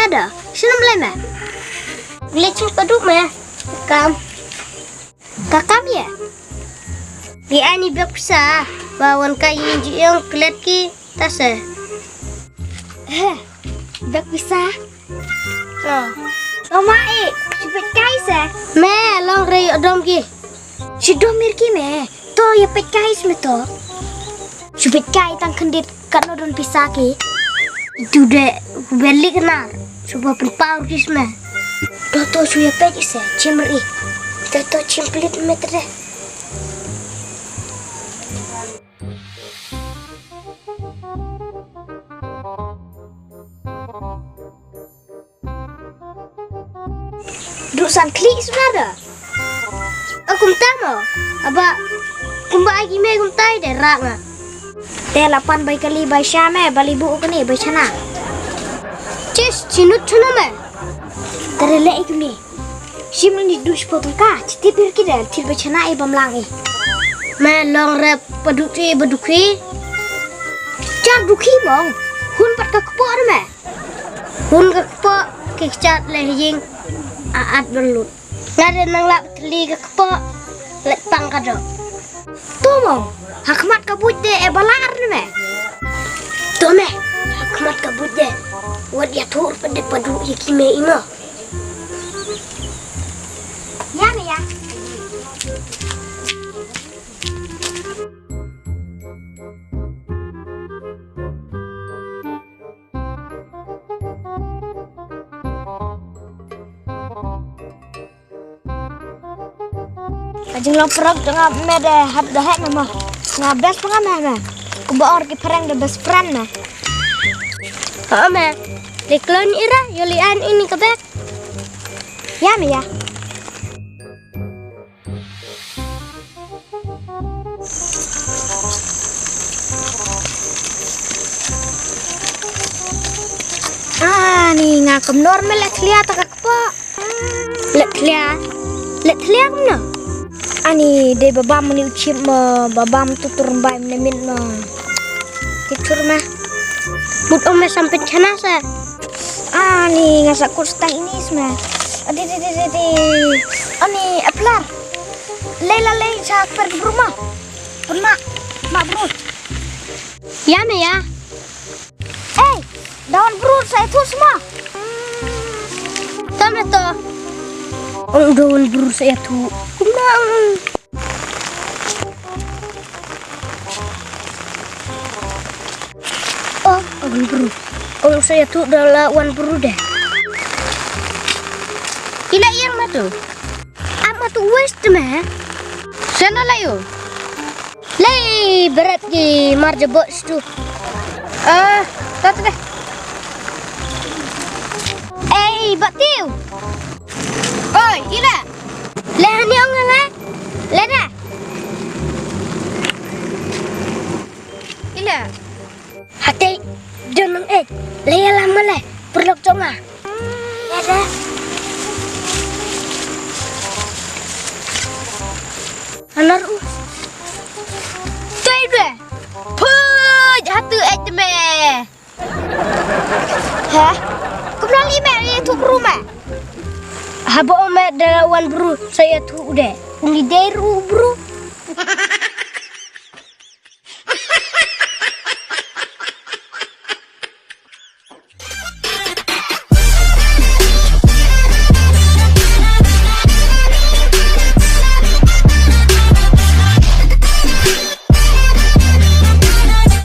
ada. Sino blema? Lecing paduk mah. Kakam ya? Di ani beksa bawan kayu yang kelet ki tase. Bek bisa. Omai, cepet kais me long rey odom ki. Si domir ki me. To ya pet kais me to. Cepet kai tang kendit kan odon pisah ki. Itu de beli kenar. Coba berpau kis me. Toto suya pet se cimri. Toto cimplit metre. Dusan klik sebenarnya. Aku tamo. Aba kumbai kime kumtai de ranga. Te 8 bayi kali bayi syame bali bu kene bayi chana. Cis cinut chana me. Terele ikme. Simul ni dus potong ka. Citi pir kida til bayi chana e bamlang e. Me long rep paduki baduki. Cak duki mong. Hun pat ka kepo me. Hun ka kepo kichat lehing. Aat belut. Ngade nang lap teli ke kepo lek pang kado. Tu mong, hakmat kabut de balar me. Tu me, hakmat kabut de. Wad ya tur pada padu yakime ino. Ya me ya. Kajing lo perok dengan mede hat dahat nama ngabes pengamah mah kubaor ki perang the best friend mah me diklon ira yulian ini kebek ya me ya nih ngakem normal lek lihat tak apa lek lihat mana ani de babam ni ucip ma babam tutur mbai menemin ma titur mah but ome sampai chana sa ani ngasak kurstang ini semua adi ani aplar lela sak pergi rumah pernah mak bro ya me ya daun bro saya tu semua tama to daun bro saya tu kumang wan bro kalau saya tu adalah wan bro deh ila yang matu ama tu west mah sana layo lay berat ki marja box tu tata deh batiu oi ila lehani ongang leda ila hati jangan leya lama le perlok conga leda anar cuy deh puj hatu me hah kumlali me itu rumah habo ome dalawan bro saya tu udah uni deru bro